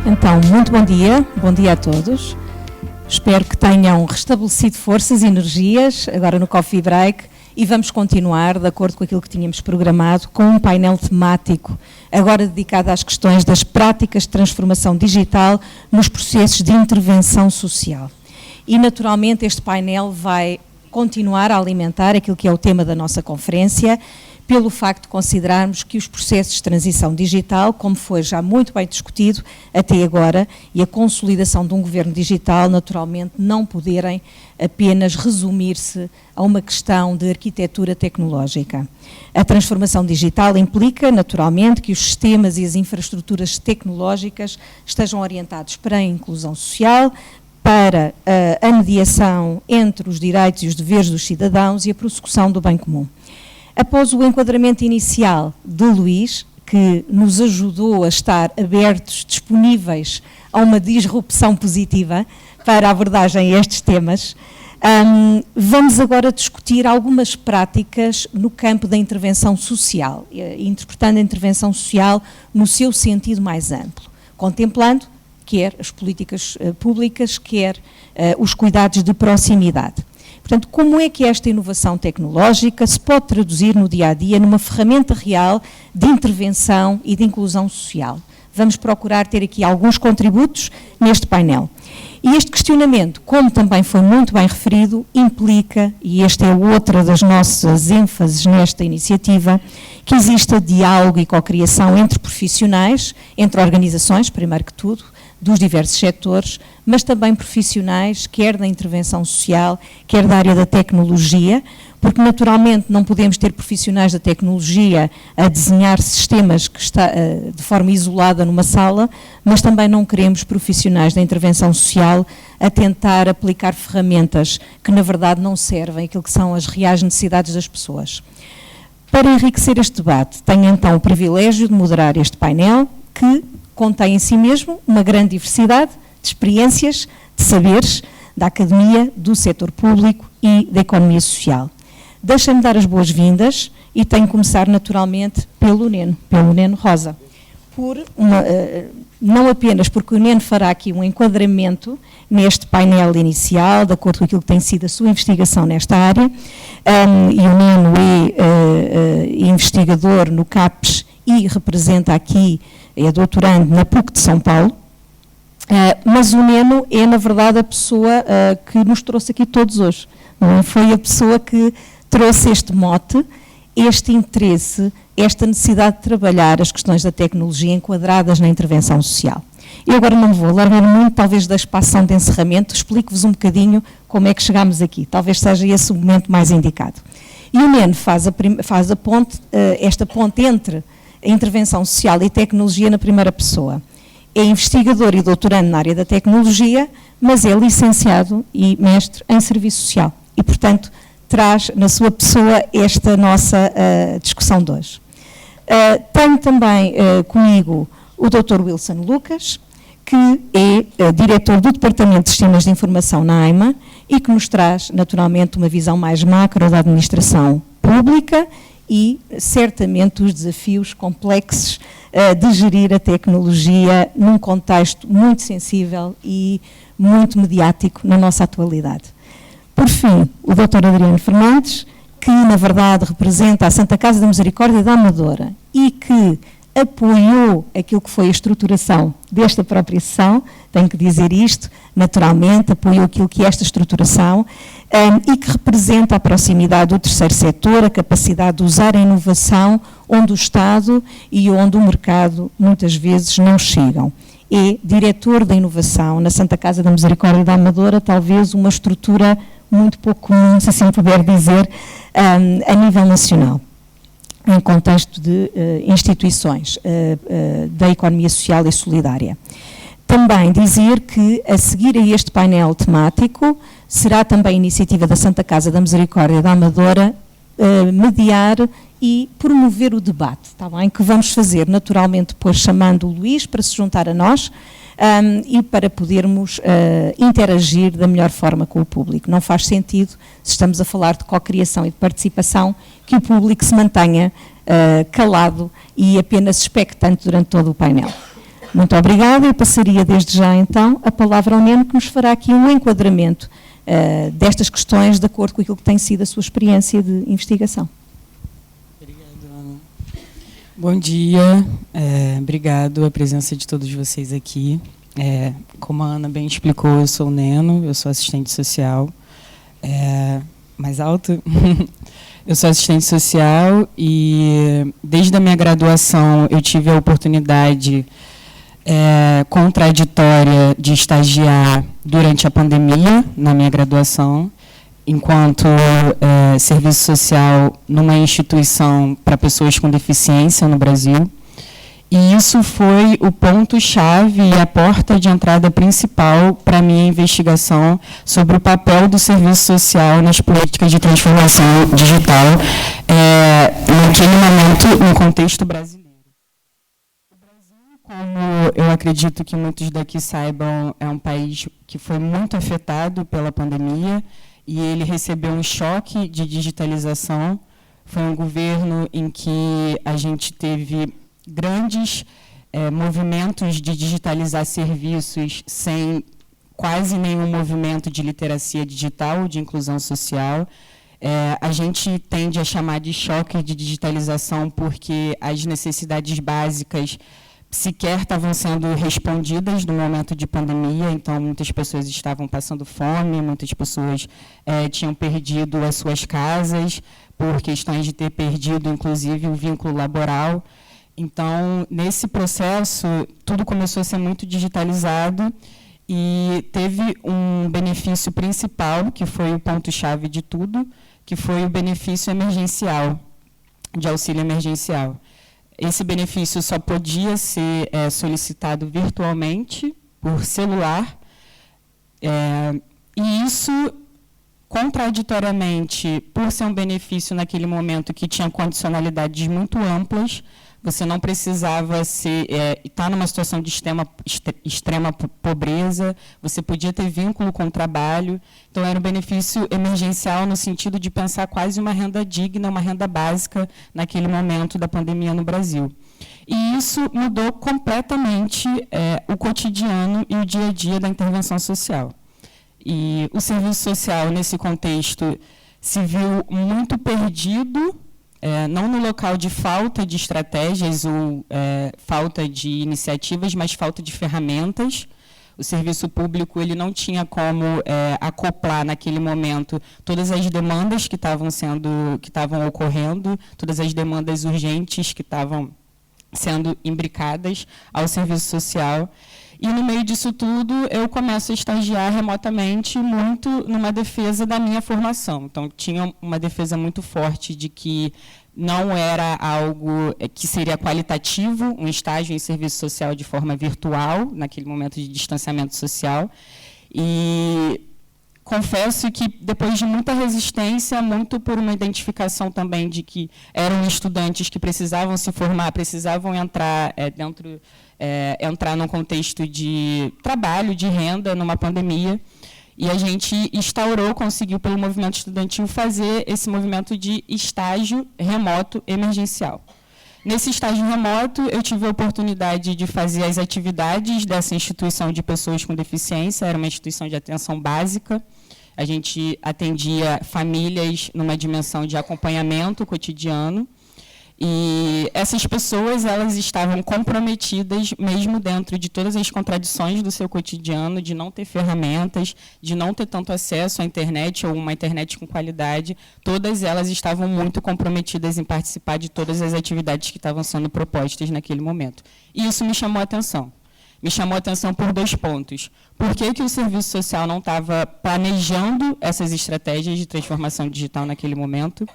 Então, muito bom dia a todos. Espero que tenham restabelecido forças e energias agora no Coffee Break e vamos continuar, de acordo com aquilo que tínhamos programado, com um painel temático, agora dedicado às questões das práticas de transformação digital nos processos de intervenção social. E, naturalmente, este painel vai continuar a alimentar aquilo que é o tema da nossa conferência, pelo facto de considerarmos que os processos de transição digital, como foi já muito bem discutido até agora, e a consolidação de um governo digital, naturalmente, não poderem apenas resumir-se a uma questão de arquitetura tecnológica. A transformação digital implica, naturalmente, que os sistemas e as infraestruturas tecnológicas estejam orientados para a inclusão social, para a mediação entre os direitos e os deveres dos cidadãos e a prossecução do bem comum. Após o enquadramento inicial de Luís, que nos ajudou a estar abertos, disponíveis a uma disrupção positiva para a abordagem a estes temas, vamos agora discutir algumas práticas no campo da intervenção social, interpretando a intervenção social no seu sentido mais amplo, contemplando quer as políticas públicas, quer os cuidados de proximidade. Portanto, como é que esta inovação tecnológica se pode traduzir no dia-a-dia numa ferramenta real de intervenção e de inclusão social? Vamos procurar ter aqui alguns contributos neste painel. E este questionamento, como também foi muito bem referido, implica, e esta é outra das nossas ênfases nesta iniciativa, que exista diálogo e cocriação entre profissionais, entre organizações, primeiro que tudo, dos diversos setores, mas também profissionais, quer da intervenção social, quer da área da tecnologia, porque naturalmente não podemos ter profissionais da tecnologia a desenhar sistemas que está de forma isolada numa sala, mas também não queremos profissionais da intervenção social a tentar aplicar ferramentas que na verdade não servem àquilo que são as reais necessidades das pessoas. Para enriquecer este debate, tenho então o privilégio de moderar este painel, que contém em si mesmo uma grande diversidade de experiências, de saberes, da academia, do setor público e da economia social. Deixem-me dar as boas-vindas e tenho que começar naturalmente pelo Neno Rosa. Não apenas porque o Neno fará aqui um enquadramento neste painel inicial, de acordo com aquilo que tem sido a sua investigação nesta área, e o Neno é investigador no CAPES e representa aqui, é doutorando na PUC de São Paulo, mas o Neno é, na verdade, a pessoa que nos trouxe aqui todos hoje. Não foi a pessoa que trouxe este mote, este interesse, esta necessidade de trabalhar as questões da tecnologia enquadradas na intervenção social. Eu agora não vou alargar muito, talvez da espação de encerramento, explico-vos um bocadinho como é que chegámos aqui. Talvez seja esse o momento mais indicado. E o Neno faz a ponte, esta ponte entre a intervenção social e tecnologia na primeira pessoa. É investigador e doutorando na área da tecnologia, mas é licenciado e mestre em serviço social. E, portanto, traz na sua pessoa esta nossa discussão de hoje. Tenho também comigo o Dr. Wilson Lucas, que é diretor do Departamento de Sistemas de Informação na AIMA e que nos traz, naturalmente, uma visão mais macro da administração pública e, certamente, os desafios complexos de gerir a tecnologia num contexto muito sensível e muito mediático na nossa atualidade. Por fim, o Dr. Adriano Fernandes, que, na verdade, representa a Santa Casa da Misericórdia da Amadora e que apoiou aquilo que foi a estruturação desta própria sessão, tenho que dizer isto, naturalmente, apoiou aquilo que é esta estruturação e que representa a proximidade do terceiro setor, a capacidade de usar a inovação onde o Estado e onde o mercado muitas vezes não chegam. É diretor da inovação na Santa Casa da Misericórdia da Amadora, talvez uma estrutura muito pouco comum, se assim puder dizer, a nível nacional, em contexto de instituições da economia social e solidária. Também dizer que, a seguir a este painel temático, será também iniciativa da Santa Casa da Misericórdia da Amadora mediar e promover o debate, está bem? Que vamos fazer naturalmente depois chamando o Luís para se juntar a nós e para podermos interagir da melhor forma com o público. Não faz sentido, se estamos a falar de cocriação e de participação, que o público se mantenha calado e apenas expectante durante todo o painel. Muito obrigada. Eu passaria desde já, então, a palavra ao Neno, que nos fará aqui um enquadramento destas questões de acordo com aquilo que tem sido a sua experiência de investigação. Obrigado, Ana. Bom dia. Obrigado a presença de todos vocês aqui. Como a Ana bem explicou, eu sou o Neno, eu sou assistente social. Mais alto? Eu sou assistente social e, desde a minha graduação, eu tive a oportunidade contraditória de estagiar durante a pandemia, na minha graduação, enquanto serviço social numa instituição para pessoas com deficiência no Brasil. E isso foi o ponto-chave e a porta de entrada principal para a minha investigação sobre o papel do serviço social nas políticas de transformação digital, naquele momento, no contexto brasileiro. O Brasil, como eu acredito que muitos daqui saibam, é um país que foi muito afetado pela pandemia e ele recebeu um choque de digitalização. Foi um governo em que a gente teve grandes movimentos de digitalizar serviços sem quase nenhum movimento de literacia digital, de inclusão social. A gente tende a chamar de choque de digitalização porque as necessidades básicas sequer estavam sendo respondidas no momento de pandemia, então muitas pessoas estavam passando fome, muitas pessoas tinham perdido as suas casas por questões de ter perdido, inclusive, o vínculo laboral. Então, nesse processo, tudo começou a ser muito digitalizado e teve um benefício principal, que foi o ponto-chave de tudo, que foi o benefício emergencial, de auxílio emergencial. Esse benefício só podia ser solicitado virtualmente, por celular, e isso, contraditoriamente, por ser um benefício naquele momento que tinha condicionalidades muito amplas, você não precisava estar numa situação de extrema pobreza, você podia ter vínculo com o trabalho. Então, era um benefício emergencial no sentido de pensar quase uma renda digna, uma renda básica naquele momento da pandemia no Brasil. E isso mudou completamente o cotidiano e o dia a dia da intervenção social. E o serviço social, nesse contexto, se viu muito perdido, não no local de falta de estratégias ou falta de iniciativas, mas falta de ferramentas. O serviço público ele não tinha como acoplar naquele momento todas as demandas que estavam ocorrendo, todas as demandas urgentes que estavam sendo imbricadas ao serviço social. E, no meio disso tudo, eu começo a estagiar remotamente muito numa defesa da minha formação. Então, tinha uma defesa muito forte de que não era algo que seria qualitativo, um estágio em serviço social de forma virtual, naquele momento de distanciamento social. E confesso que, depois de muita resistência, muito por uma identificação também de que eram estudantes que precisavam se formar, precisavam entrar entrar num contexto de trabalho, de renda, numa pandemia, e a gente conseguiu, pelo movimento estudantil, fazer esse movimento de estágio remoto emergencial. Nesse estágio remoto, eu tive a oportunidade de fazer as atividades dessa instituição de pessoas com deficiência, era uma instituição de atenção básica. A gente atendia famílias numa dimensão de acompanhamento cotidiano. E essas pessoas, elas estavam comprometidas, mesmo dentro de todas as contradições do seu cotidiano, de não ter ferramentas, de não ter tanto acesso à internet ou uma internet com qualidade, todas elas estavam muito comprometidas em participar de todas as atividades que estavam sendo propostas naquele momento. E isso me chamou a atenção. Me chamou a atenção por 2 pontos. Por que o serviço social não estava planejando essas estratégias de transformação digital naquele momento?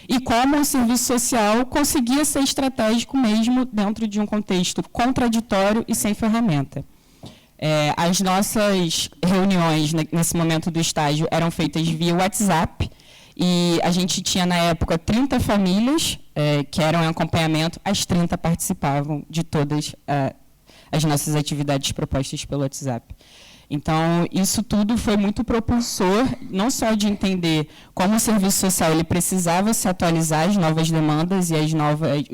E como o serviço social conseguia ser estratégico mesmo dentro de um contexto contraditório e sem ferramenta. As nossas reuniões, nesse momento do estágio, eram feitas via WhatsApp, e a gente tinha, na época, 30 famílias que eram em acompanhamento, as 30 participavam de todas as nossas atividades propostas pelo WhatsApp. Então, isso tudo foi muito propulsor, não só de entender como o serviço social ele precisava se atualizar às novas demandas e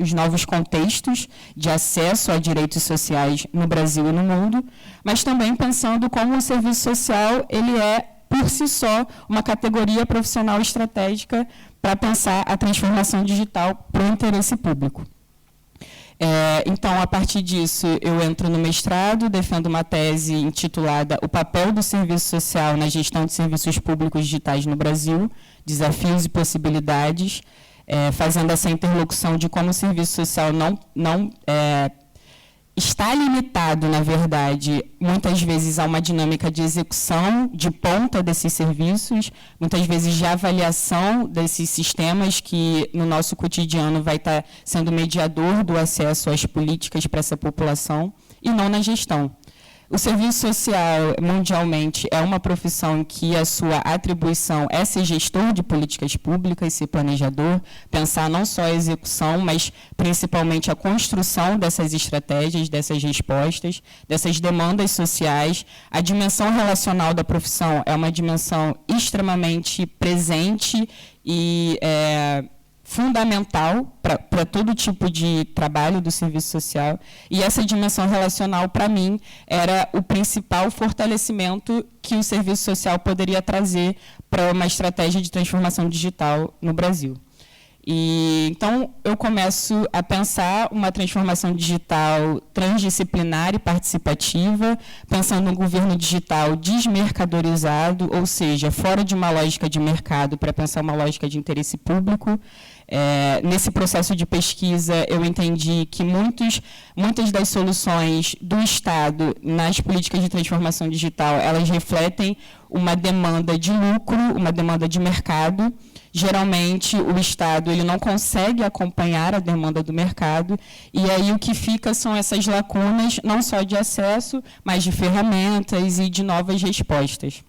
os novos contextos de acesso a direitos sociais no Brasil e no mundo, mas também pensando como o serviço social ele é, por si só, uma categoria profissional estratégica para pensar a transformação digital para o interesse público. Então, a partir disso, eu entro no mestrado, defendo uma tese intitulada O papel do serviço social na gestão de serviços públicos digitais no Brasil, desafios e possibilidades, fazendo essa interlocução de como o serviço social não está limitado, na verdade, muitas vezes a uma dinâmica de execução de ponta desses serviços, muitas vezes de avaliação desses sistemas que, no nosso cotidiano, vai estar sendo mediador do acesso às políticas para essa população, e não na gestão. O serviço social, mundialmente, é uma profissão que a sua atribuição é ser gestor de políticas públicas, ser planejador, pensar não só a execução, mas principalmente a construção dessas estratégias, dessas respostas, dessas demandas sociais. A dimensão relacional da profissão é uma dimensão extremamente presente e fundamental para todo tipo de trabalho do serviço social, e essa dimensão relacional, para mim, era o principal fortalecimento que o serviço social poderia trazer para uma estratégia de transformação digital no Brasil. Então, eu começo a pensar uma transformação digital transdisciplinar e participativa, pensando um governo digital desmercadorizado, ou seja, fora de uma lógica de mercado para pensar uma lógica de interesse público. Nesse processo de pesquisa, eu entendi que muitas das soluções do Estado nas políticas de transformação digital, elas refletem uma demanda de lucro, uma demanda de mercado. Geralmente, o Estado ele não consegue acompanhar a demanda do mercado, e aí o que fica são essas lacunas, não só de acesso, mas de ferramentas e de novas respostas.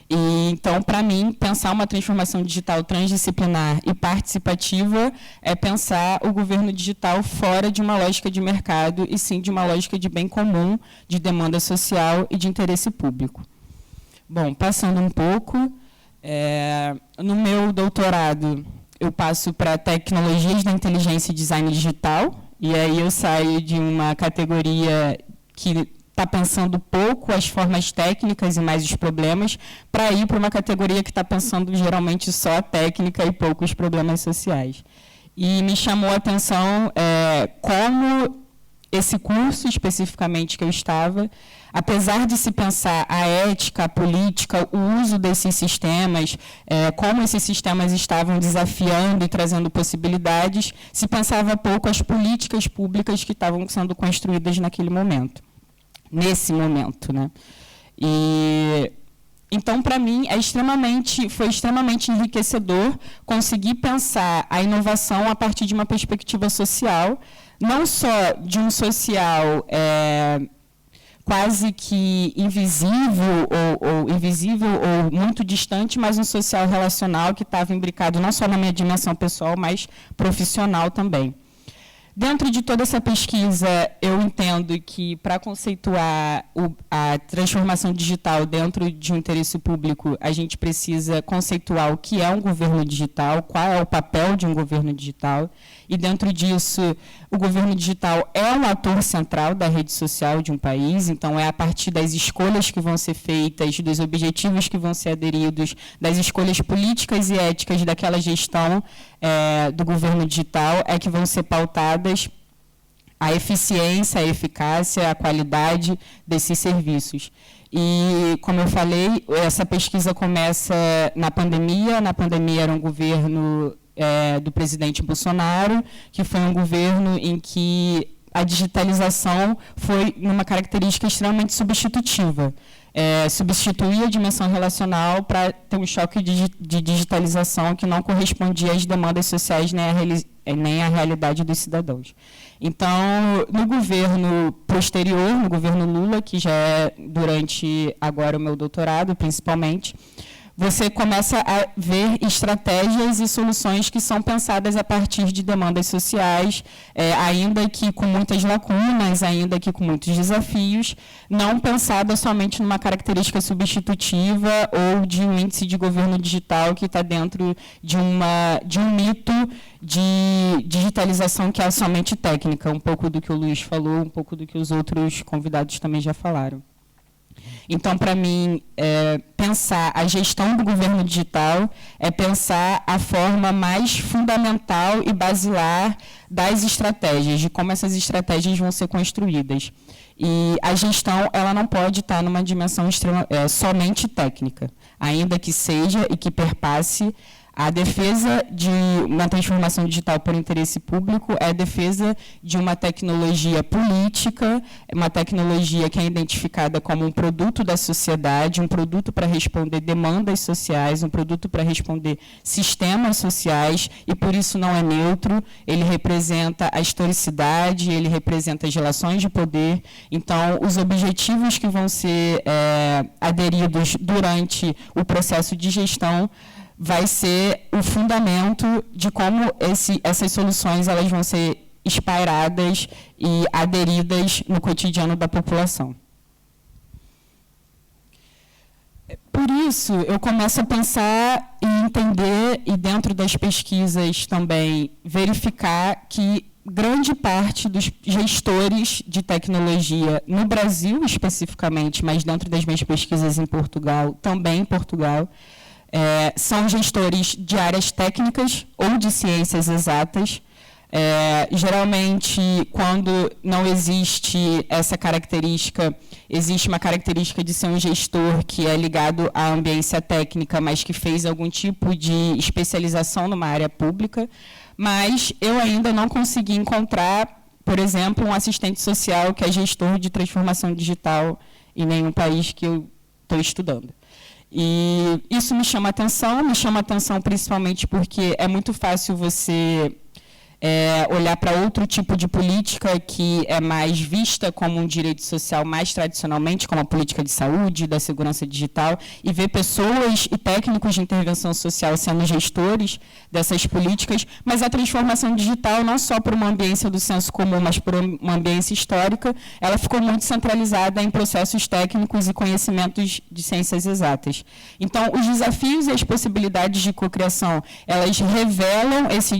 Então, para mim, pensar uma transformação digital transdisciplinar e participativa é pensar o governo digital fora de uma lógica de mercado, e sim de uma lógica de bem comum, de demanda social e de interesse público. Bom, passando um pouco, no meu doutorado, eu passo para tecnologias da inteligência e design digital, e aí eu saio de uma categoria que está pensando pouco as formas técnicas e mais os problemas, para ir para uma categoria que está pensando geralmente só a técnica e pouco os problemas sociais. E me chamou a atenção como esse curso, especificamente, que eu estava, apesar de se pensar a ética, a política, o uso desses sistemas, como esses sistemas estavam desafiando e trazendo possibilidades, se pensava pouco as políticas públicas que estavam sendo construídas naquele momento. Nesse momento, né? Então, para mim, foi extremamente enriquecedor conseguir pensar a inovação a partir de uma perspectiva social, não só de um social quase que invisível ou muito distante, mas um social relacional que estava imbricado não só na minha dimensão pessoal, mas profissional também. Dentro de toda essa pesquisa, eu entendo que, para conceituar a transformação digital dentro de um interesse público, a gente precisa conceituar o que é um governo digital, qual é o papel de um governo digital, e, dentro disso, o governo digital é um ator central da rede social de um país, então é a partir das escolhas que vão ser feitas, dos objetivos que vão ser aderidos, das escolhas políticas e éticas daquela gestão do governo digital, é que vão ser pautadas a eficiência, a eficácia, a qualidade desses serviços. E, como eu falei, essa pesquisa começa na pandemia. Na pandemia era um governo do presidente Bolsonaro, que foi um governo em que a digitalização foi uma característica extremamente substitutiva. Substituir a dimensão relacional para ter um choque de digitalização que não correspondia às demandas sociais nem à realidade dos cidadãos. Então, no governo posterior, no governo Lula, que já é durante agora o meu doutorado, principalmente, você começa a ver estratégias e soluções que são pensadas a partir de demandas sociais, ainda que com muitas lacunas, ainda que com muitos desafios, não pensada somente numa característica substitutiva ou de um índice de governo digital que está dentro de um mito de digitalização que é somente técnica, um pouco do que o Luiz falou, um pouco do que os outros convidados também já falaram. Então, para mim, pensar a gestão do governo digital é pensar a forma mais fundamental e basilar das estratégias, de como essas estratégias vão ser construídas. E a gestão ela não pode estar numa dimensão somente técnica, ainda que seja e que perpasse. A defesa de uma transformação digital por interesse público é a defesa de uma tecnologia política, uma tecnologia que é identificada como um produto da sociedade, um produto para responder demandas sociais, um produto para responder sistemas sociais, e por isso não é neutro, ele representa a historicidade, ele representa as relações de poder. Então, os objetivos que vão ser aderidos durante o processo de gestão vai ser o fundamento de como essas soluções elas vão ser espalhadas e aderidas no cotidiano da população. Por isso, eu começo a pensar e entender, e dentro das pesquisas também, verificar que grande parte dos gestores de tecnologia, no Brasil especificamente, mas dentro das minhas pesquisas em Portugal, também em Portugal, são gestores de áreas técnicas ou de ciências exatas. Geralmente, quando não existe essa característica, existe uma característica de ser um gestor que é ligado à ambiência técnica, mas que fez algum tipo de especialização numa área pública. Mas eu ainda não consegui encontrar, por exemplo, um assistente social que é gestor de transformação digital em nenhum país que eu estou estudando. E isso me chama atenção principalmente porque é muito fácil você olhar para outro tipo de política que é mais vista como um direito social mais tradicionalmente, como a política de saúde, da segurança digital, e ver pessoas e técnicos de intervenção social sendo gestores dessas políticas, mas a transformação digital, não só por uma ambiência do senso comum, mas por uma ambiência histórica, ela ficou muito centralizada em processos técnicos e conhecimentos de ciências exatas. Então, os desafios e as possibilidades de cocriação, elas revelam esse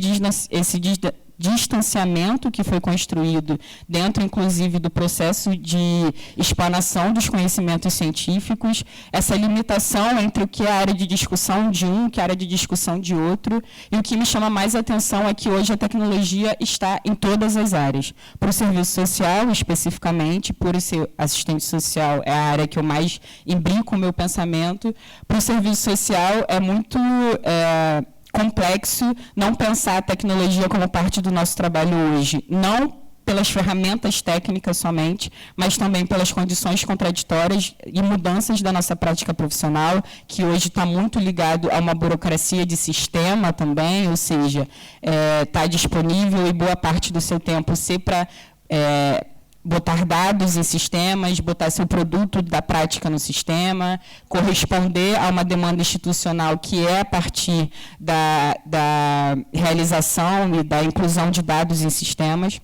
distanciamento que foi construído dentro, inclusive, do processo de explanação dos conhecimentos científicos, essa limitação entre o que é a área de discussão de um, que é a área de discussão de outro, e o que me chama mais atenção é que hoje a tecnologia está em todas as áreas. Para o serviço social, especificamente, por ser assistente social, é a área que eu mais imbrico o meu pensamento. Para o serviço social, é muito complexo não pensar a tecnologia como parte do nosso trabalho hoje, não pelas ferramentas técnicas somente, mas também pelas condições contraditórias e mudanças da nossa prática profissional, que hoje está muito ligado a uma burocracia de sistema também, ou seja, está disponível e boa parte do seu tempo ser para botar dados em sistemas, botar seu produto da prática no sistema, corresponder a uma demanda institucional que é a partir da realização e da inclusão de dados em sistemas,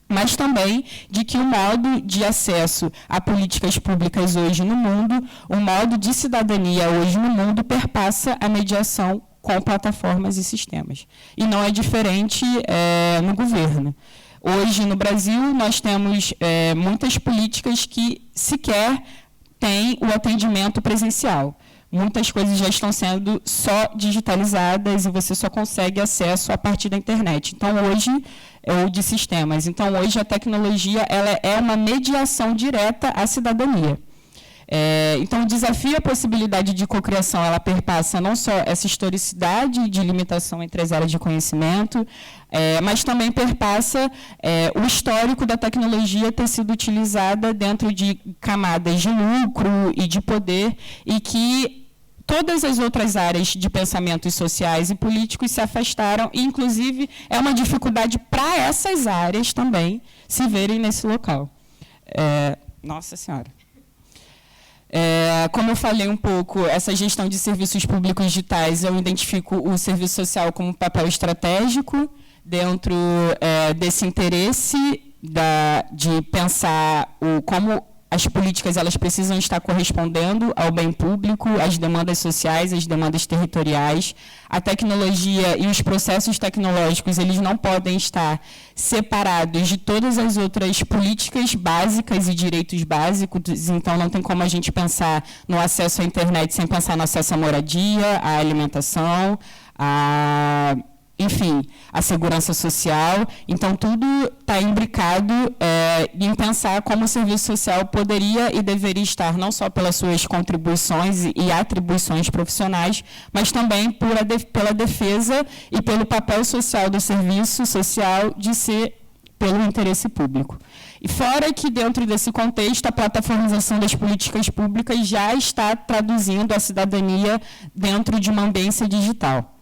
mas também de que o modo de acesso a políticas públicas hoje no mundo, o modo de cidadania hoje no mundo, perpassa a mediação com plataformas e sistemas. E não é diferente no governo. Hoje, no Brasil, nós temos muitas políticas que sequer têm o atendimento presencial. Muitas coisas já estão sendo só digitalizadas e você só consegue acesso a partir da internet. Então, hoje, ou de sistemas. Então, hoje, a tecnologia ela é uma mediação direta à cidadania. Então, o desafio e a possibilidade de cocriação, ela perpassa não só essa historicidade de limitação entre as áreas de conhecimento, mas também perpassa o histórico da tecnologia ter sido utilizada dentro de camadas de lucro e de poder, e que todas as outras áreas de pensamentos sociais e políticos se afastaram, e, inclusive, é uma dificuldade para essas áreas também se verem nesse local. Nossa Senhora. Como eu falei um pouco, essa gestão de serviços públicos digitais, eu identifico o serviço social como um papel estratégico dentro desse interesse de pensar como as políticas elas precisam estar correspondendo ao bem público, às demandas sociais, às demandas territoriais. A tecnologia e os processos tecnológicos eles não podem estar separados de todas as outras políticas básicas e direitos básicos, então não tem como a gente pensar no acesso à internet sem pensar no acesso à moradia, à alimentação, enfim, a segurança social. Então, tudo está imbricado em pensar como o serviço social poderia e deveria estar, não só pelas suas contribuições e atribuições profissionais, mas também pela defesa e pelo papel social do serviço social de ser pelo interesse público. E fora que, dentro desse contexto, a plataformização das políticas públicas já está traduzindo a cidadania dentro de uma ambiência digital.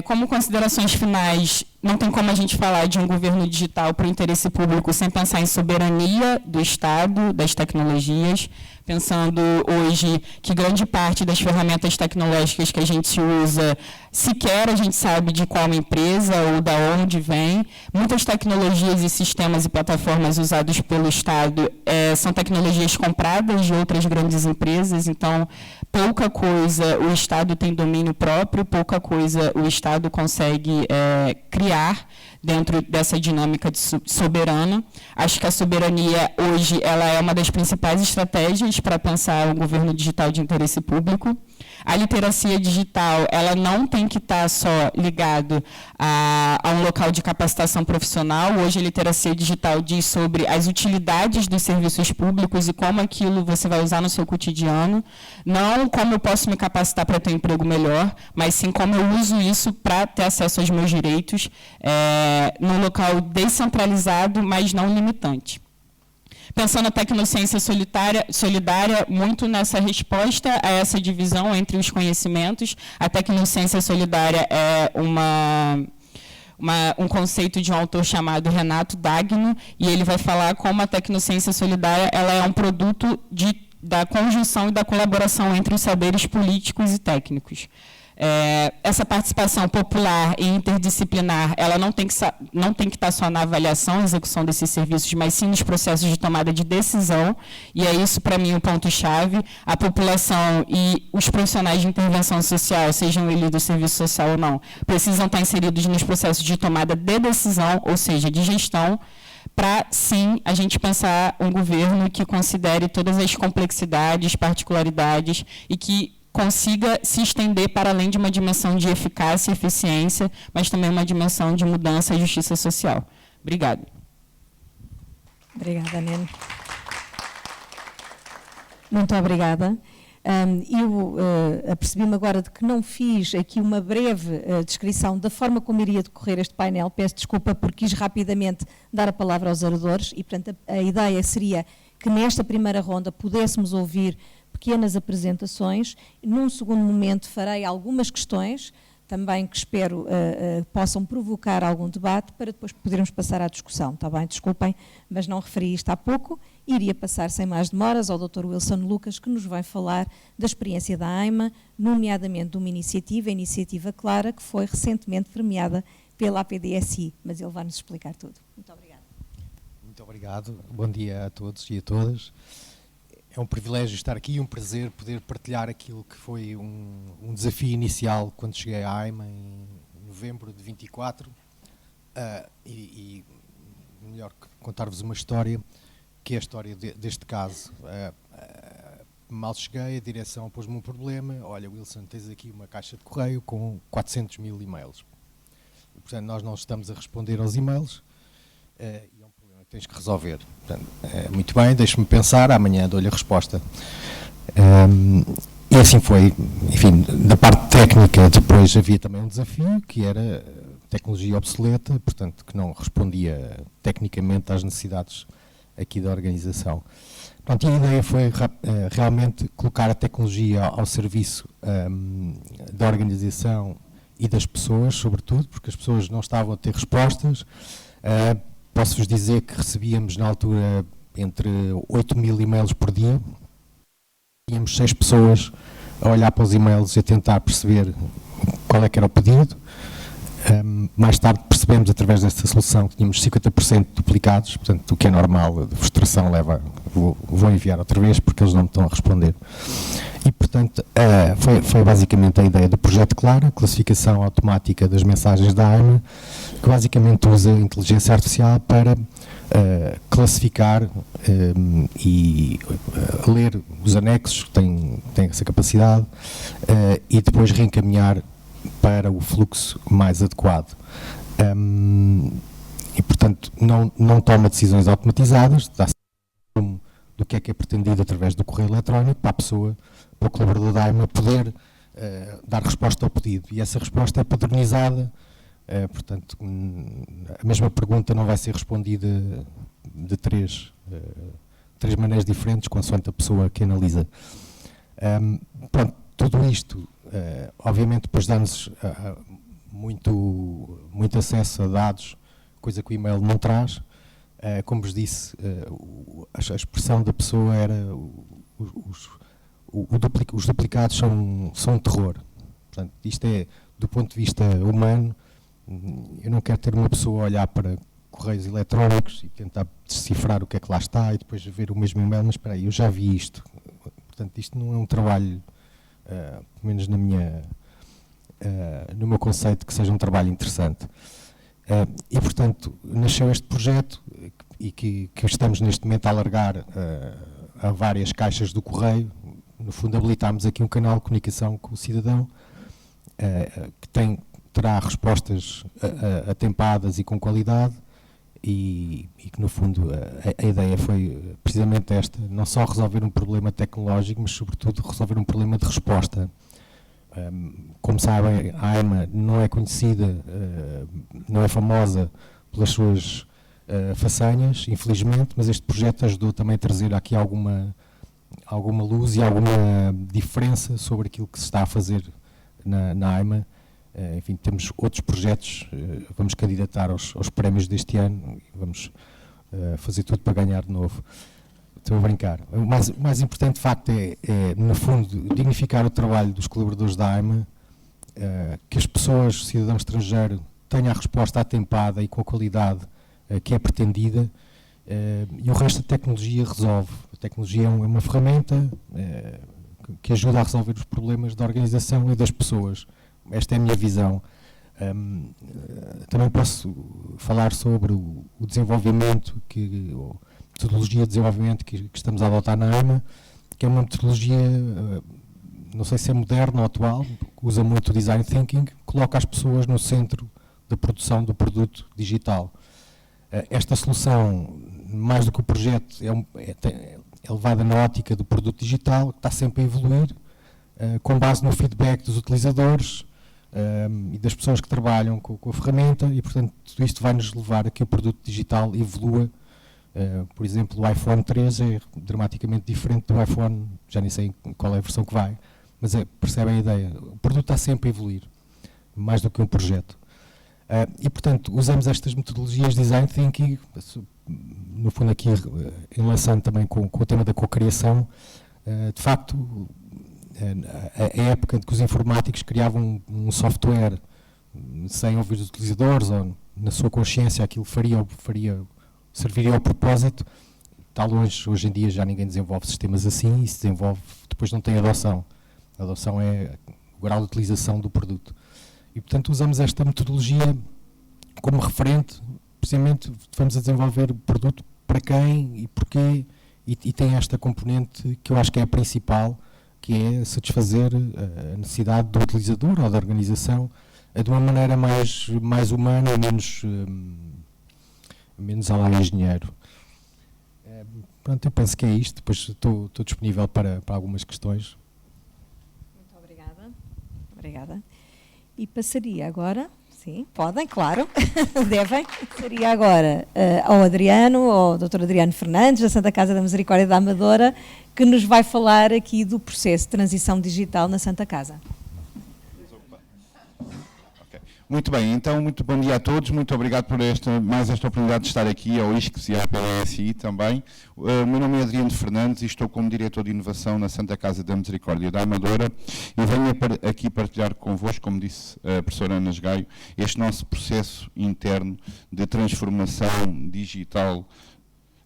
Como considerações finais, não tem como a gente falar de um governo digital para o interesse público sem pensar em soberania do Estado, das tecnologias, pensando hoje que grande parte das ferramentas tecnológicas que a gente usa, sequer a gente sabe de qual empresa ou de onde vem. Muitas tecnologias e sistemas e plataformas usados pelo Estado são tecnologias compradas de outras grandes empresas, então pouca coisa o Estado tem domínio próprio, pouca coisa o Estado consegue criar dentro dessa dinâmica soberana. Acho que a soberania hoje ela é uma das principais estratégias para pensar um governo digital de interesse público. A literacia digital ela não tem que estar só ligado a um local de capacitação profissional. Hoje a literacia digital diz sobre as utilidades dos serviços públicos e como aquilo você vai usar no seu cotidiano. Não como eu posso me capacitar para ter um emprego melhor, mas sim como eu uso isso para ter acesso aos meus direitos num local descentralizado, mas não limitante. Pensando a tecnociência solidária, muito nessa resposta a essa divisão entre os conhecimentos, a tecnociência solidária é um conceito de um autor chamado Renato Dagno, e ele vai falar como a tecnociência solidária ela é um produto da conjunção e da colaboração entre os saberes políticos e técnicos. Essa participação popular e interdisciplinar, ela não tem que estar só na avaliação e execução desses serviços, mas sim nos processos de tomada de decisão, e é isso, para mim, o ponto-chave. A população e os profissionais de intervenção social, sejam eles do serviço social ou não, precisam estar inseridos nos processos de tomada de decisão, ou seja, de gestão, para, sim, a gente pensar um governo que considere todas as complexidades, particularidades e que consiga se estender para além de uma dimensão de eficácia e eficiência, mas também uma dimensão de mudança e justiça social. Obrigada. Obrigada, Nene. Muito obrigada. Eu apercebi-me agora de que não fiz aqui uma breve descrição da forma como iria decorrer este painel. Peço desculpa porque quis rapidamente dar a palavra aos oradores e, portanto, a ideia seria que nesta primeira ronda pudéssemos ouvir pequenas apresentações. Num segundo momento farei algumas questões, também que espero possam provocar algum debate, para depois podermos passar à discussão. Está bem? Desculpem, mas não referi isto há pouco. Iria passar sem mais demoras ao Dr. Wilson Lucas, que nos vai falar da experiência da AIMA, nomeadamente de uma iniciativa, a Iniciativa Clara, que foi recentemente premiada pela APDSI, mas ele vai nos explicar tudo. Muito obrigada. Muito obrigado. Bom dia a todos e a todas. É um privilégio estar aqui e um prazer poder partilhar aquilo que foi um desafio inicial quando cheguei à AIMA em novembro de 24 e melhor que contar-vos uma história, que é a história deste caso. Mal cheguei, a direção pôs-me um problema. Olha, Wilson, tens aqui uma caixa de correio com 400 mil e-mails. E, portanto, nós não estamos a responder aos e-mails. E é um problema que tens que resolver. Portanto, muito bem, deixe-me pensar, amanhã dou-lhe a resposta. E assim foi. Enfim, da parte técnica, depois havia também um desafio, que era tecnologia obsoleta, portanto, que não respondia tecnicamente às necessidades aqui da organização. Pronto, e a ideia foi realmente colocar a tecnologia ao serviço da organização e das pessoas, sobretudo, porque as pessoas não estavam a ter respostas. Posso-vos dizer que recebíamos, na altura, entre 8 mil e-mails por dia, tínhamos 6 pessoas a olhar para os e-mails e a tentar perceber qual é que era o pedido. Mais tarde percebemos, através desta solução, que tínhamos 50% duplicados, portanto, o que é normal, a frustração leva, vou enviar outra vez porque eles não me estão a responder. E, portanto, foi basicamente a ideia do projeto Clara, classificação automática das mensagens da AIMA, que basicamente usa a inteligência artificial para classificar e ler os anexos, tem essa capacidade, e depois reencaminhar para o fluxo mais adequado. E, portanto, não toma decisões automatizadas, dá do que é pretendido através do correio eletrónico para a pessoa, para o colaborador da AIMA poder dar resposta ao pedido. E essa resposta é padronizada, portanto, a mesma pergunta não vai ser respondida de três maneiras diferentes, consoante a pessoa que analisa. Pronto, tudo isto, obviamente, depois dá-nos muito acesso a dados, coisa que o e-mail não traz. Como vos disse, a expressão da pessoa era os duplicados são um terror. Portanto, isto é, do ponto de vista humano, eu não quero ter uma pessoa a olhar para correios eletrónicos e tentar decifrar o que é que lá está e depois ver o mesmo e-mail, mas espera aí, eu já vi isto. Portanto, isto não é um trabalho, pelo menos no meu conceito, que seja um trabalho interessante. E, portanto, nasceu este projeto e que estamos neste momento a alargar a várias caixas do correio. No fundo, habilitámos aqui um canal de comunicação com o cidadão que terá respostas atempadas e com qualidade e que, no fundo, a ideia foi precisamente esta, não só resolver um problema tecnológico, mas, sobretudo, resolver um problema de resposta. Como sabem, a AIMA não é conhecida, não é famosa pelas suas façanhas, infelizmente, mas este projeto ajudou também a trazer aqui alguma luz e alguma diferença sobre aquilo que se está a fazer na AIMA. Enfim, temos outros projetos, vamos candidatar aos prémios deste ano e vamos fazer tudo para ganhar de novo. Estou a brincar. O mais importante, de facto, é, no fundo, dignificar o trabalho dos colaboradores da AIMA, que as pessoas, cidadão estrangeiro, tenham a resposta atempada e com a qualidade que é pretendida, e o resto da tecnologia resolve. A tecnologia é uma ferramenta que ajuda a resolver os problemas da organização e das pessoas. Esta é a minha visão. Também posso falar sobre o desenvolvimento, a metodologia de desenvolvimento que estamos a adotar na AIMA, que é uma metodologia, não sei se é moderna ou atual, usa muito o design thinking, coloca as pessoas no centro da produção do produto digital. Esta solução, mais do que o projeto, é levada na ótica do produto digital, que está sempre a evoluir, com base no feedback dos utilizadores e das pessoas que trabalham com a ferramenta, e, portanto, tudo isto vai nos levar a que o produto digital evolua. Por exemplo, o iPhone 3 é dramaticamente diferente do iPhone, já nem sei qual é a versão que vai, mas percebem a ideia. O produto está sempre a evoluir, mais do que um projeto. E, portanto, usamos estas metodologias de design thinking, no fundo aqui enlaçando também com o tema da cocriação. De facto, a época em que os informáticos criavam um software sem ouvir os utilizadores, ou na sua consciência aquilo serviria ao propósito, está longe. Hoje em dia já ninguém desenvolve sistemas assim, e se desenvolve, depois não tem adoção. A adoção é o grau de utilização do produto. E, portanto, usamos esta metodologia como referente, precisamente vamos a desenvolver o produto para quem e porquê, e tem esta componente que eu acho que é a principal, que é satisfazer a necessidade do utilizador ou da organização de uma maneira mais humana e menos a lá engenheiro. Pronto, eu penso que é isto, depois estou disponível para algumas questões. Muito obrigada. Obrigada. E passaria agora, sim, podem, claro, devem, passaria agora ao Adriano, ao Dr. Adriano Fernandes, da Santa Casa da Misericórdia da Amadora, que nos vai falar aqui do processo de transição digital na Santa Casa. Okay. Muito bem, então muito bom dia a todos, muito obrigado por mais esta oportunidade de estar aqui ao ISCSIA pela SI também. O meu nome é Adriano Fernandes e estou como Diretor de Inovação na Santa Casa da Misericórdia da Amadora e venho aqui partilhar convosco, como disse a professora Ana Gaio, este nosso processo interno de transformação digital,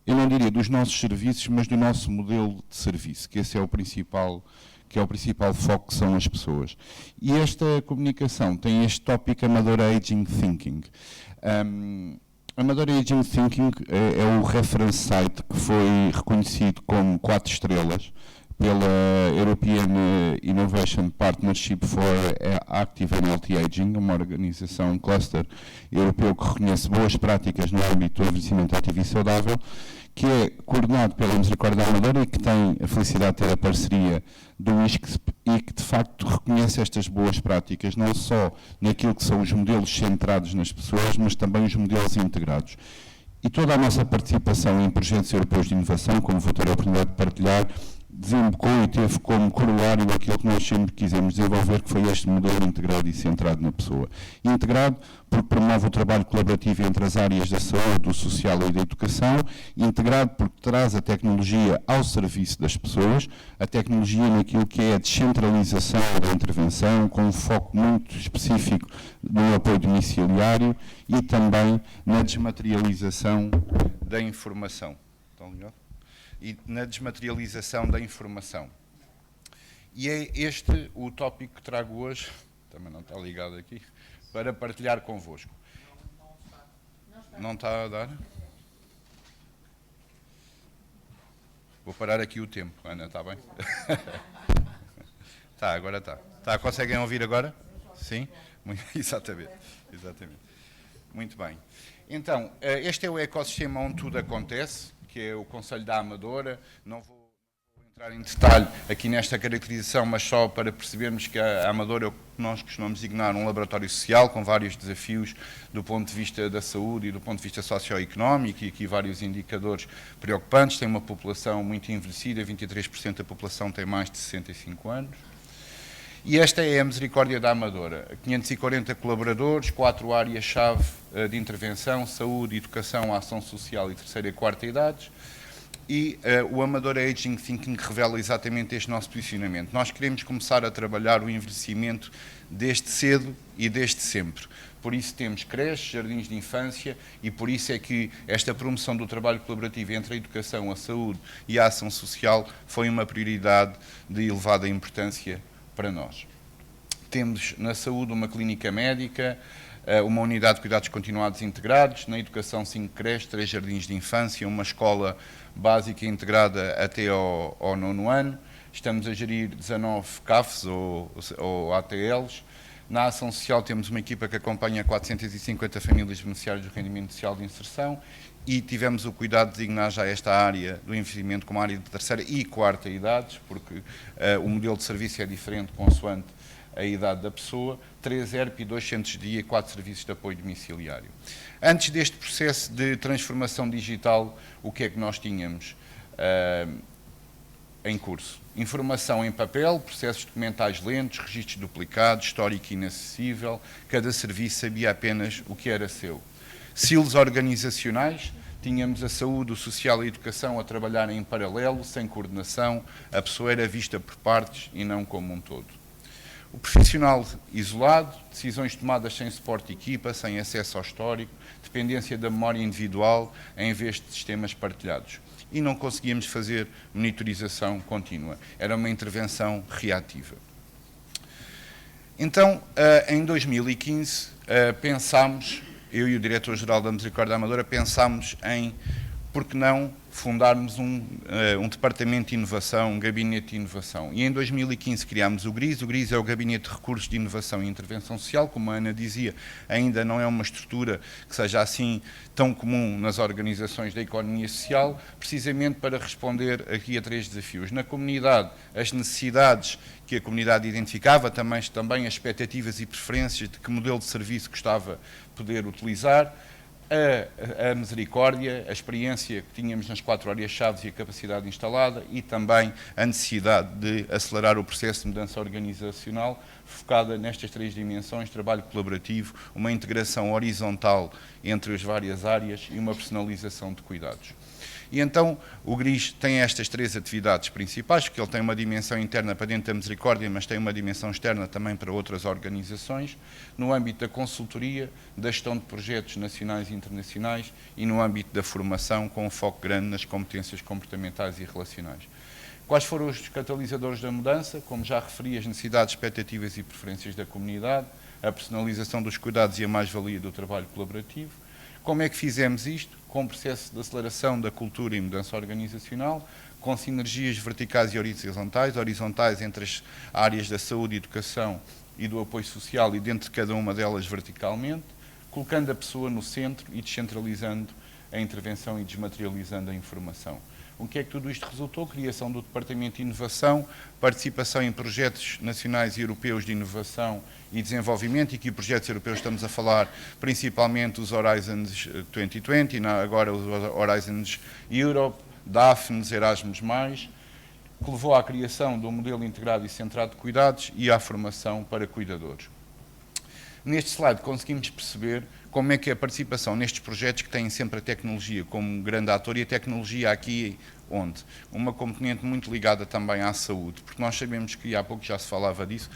eu não diria dos nossos serviços, mas do nosso modelo de serviço, que esse é o principal foco, que são as pessoas. E esta comunicação tem este tópico Amadora Aging Thinking. Amadora Aging Thinking é o reference site que foi reconhecido como 4 estrelas pela European Innovation Partnership for Active and Healthy Aging, uma organização, um cluster europeu que reconhece boas práticas no âmbito do envelhecimento ativo e saudável, que é coordenado pela Misericórdia da Amadora e que tem a felicidade de ter a parceria do ISCSP e que de facto reconhece estas boas práticas, não só naquilo que são os modelos centrados nas pessoas, mas também os modelos integrados. E toda a nossa participação em projetos europeus de inovação, como vou ter a oportunidade de partilhar, desembocou e teve como corolário aquilo que nós sempre quisemos desenvolver, que foi este modelo integrado e centrado na pessoa. Integrado porque promove o trabalho colaborativo entre as áreas da saúde, do social e da educação, integrado porque traz a tecnologia ao serviço das pessoas, a tecnologia naquilo que é a descentralização da intervenção, com um foco muito específico no apoio domiciliário e também na desmaterialização da informação. Estão ligados? E na desmaterialização da informação. E é este o tópico que trago hoje, também não está ligado aqui, para partilhar convosco. Não está a dar? Vou parar aqui o tempo, Ana, está bem? Tá, agora está. Tá, conseguem ouvir agora? Sim? Exatamente. Muito bem. Então, este é o ecossistema onde tudo acontece, que é o Conselho da Amadora. Não vou entrar em detalhe aqui nesta caracterização, mas só para percebermos que a Amadora é o que nós costumamos designar um laboratório social, com vários desafios do ponto de vista da saúde e do ponto de vista socioeconómico, e aqui vários indicadores preocupantes. Tem uma população muito envelhecida, 23% da população tem mais de 65 anos. E esta é a Misericórdia da Amadora, 540 colaboradores, 4 áreas-chave de intervenção: saúde, educação, ação social e terceira e quarta idades. E o Amadora Aging Thinking revela exatamente este nosso posicionamento. Nós queremos começar a trabalhar o envelhecimento desde cedo e desde sempre. Por isso temos creches, jardins de infância, e por isso é que esta promoção do trabalho colaborativo entre a educação, a saúde e a ação social foi uma prioridade de elevada importância para nós. Temos na saúde uma clínica médica, uma unidade de cuidados continuados integrados, na educação 5 creches, 3 jardins de infância, uma escola básica integrada até ao 9º ano. Estamos a gerir 19 CAFs ou ATLs. Na ação social temos uma equipa que acompanha 450 famílias beneficiárias do rendimento social de inserção e tivemos o cuidado de designar já esta área do investimento como área de terceira e quarta idades, porque o modelo de serviço é diferente consoante a idade da pessoa. 3 ERP, 2 centros de dia e 4 serviços de apoio domiciliário. Antes deste processo de transformação digital, o que é que nós tínhamos em curso? Informação em papel, processos documentais lentos, registros duplicados, histórico inacessível, cada serviço sabia apenas o que era seu. Silos organizacionais, tínhamos a saúde, o social e a educação a trabalhar em paralelo, sem coordenação, a pessoa era vista por partes e não como um todo. O profissional isolado, decisões tomadas sem suporte de equipa, sem acesso ao histórico, dependência da memória individual em vez de sistemas partilhados. E não conseguíamos fazer monitorização contínua, era uma intervenção reativa. Então, em 2015, pensámos, eu e o Diretor-Geral da Misericórdia da Amadora, pensámos em, por que não, fundarmos um departamento de inovação, um gabinete de inovação. E em 2015 criámos o GRIS. O GRIS é o Gabinete de Recursos de Inovação e Intervenção Social. Como a Ana dizia, ainda não é uma estrutura que seja assim tão comum nas organizações da economia social, precisamente para responder aqui a 3 desafios. Na comunidade, as necessidades que a comunidade identificava, também as expectativas e preferências de que modelo de serviço gostava de poder utilizar, a misericórdia, a experiência que tínhamos nas 4 áreas-chave e a capacidade instalada, e também a necessidade de acelerar o processo de mudança organizacional focada nestas 3 dimensões: trabalho colaborativo, uma integração horizontal entre as várias áreas e uma personalização de cuidados. E então o GRIS tem estas 3 atividades principais, porque ele tem uma dimensão interna para dentro da Misericórdia, mas tem uma dimensão externa também para outras organizações, no âmbito da consultoria, da gestão de projetos nacionais e internacionais e no âmbito da formação, com um foco grande nas competências comportamentais e relacionais. Quais foram os catalisadores da mudança? Como já referi, as necessidades, expectativas e preferências da comunidade, a personalização dos cuidados e a mais-valia do trabalho colaborativo. Como é que fizemos isto? Com um processo de aceleração da cultura e mudança organizacional, com sinergias verticais e horizontais entre as áreas da saúde, educação e do apoio social e dentro de cada uma delas verticalmente, colocando a pessoa no centro e descentralizando a intervenção e desmaterializando a informação. O que é que tudo isto resultou? Criação do Departamento de Inovação, participação em projetos nacionais e europeus de inovação e desenvolvimento, e que projetos europeus estamos a falar principalmente os Horizons 2020, agora os Horizons Europe, Daphne, Erasmus+, que levou à criação de um modelo integrado e centrado de cuidados e à formação para cuidadores. Neste slide conseguimos perceber como é que a participação nestes projetos, que têm sempre a tecnologia como um grande ator, e a tecnologia aqui onde? Uma componente muito ligada também à saúde, porque nós sabemos que, há pouco já se falava disso,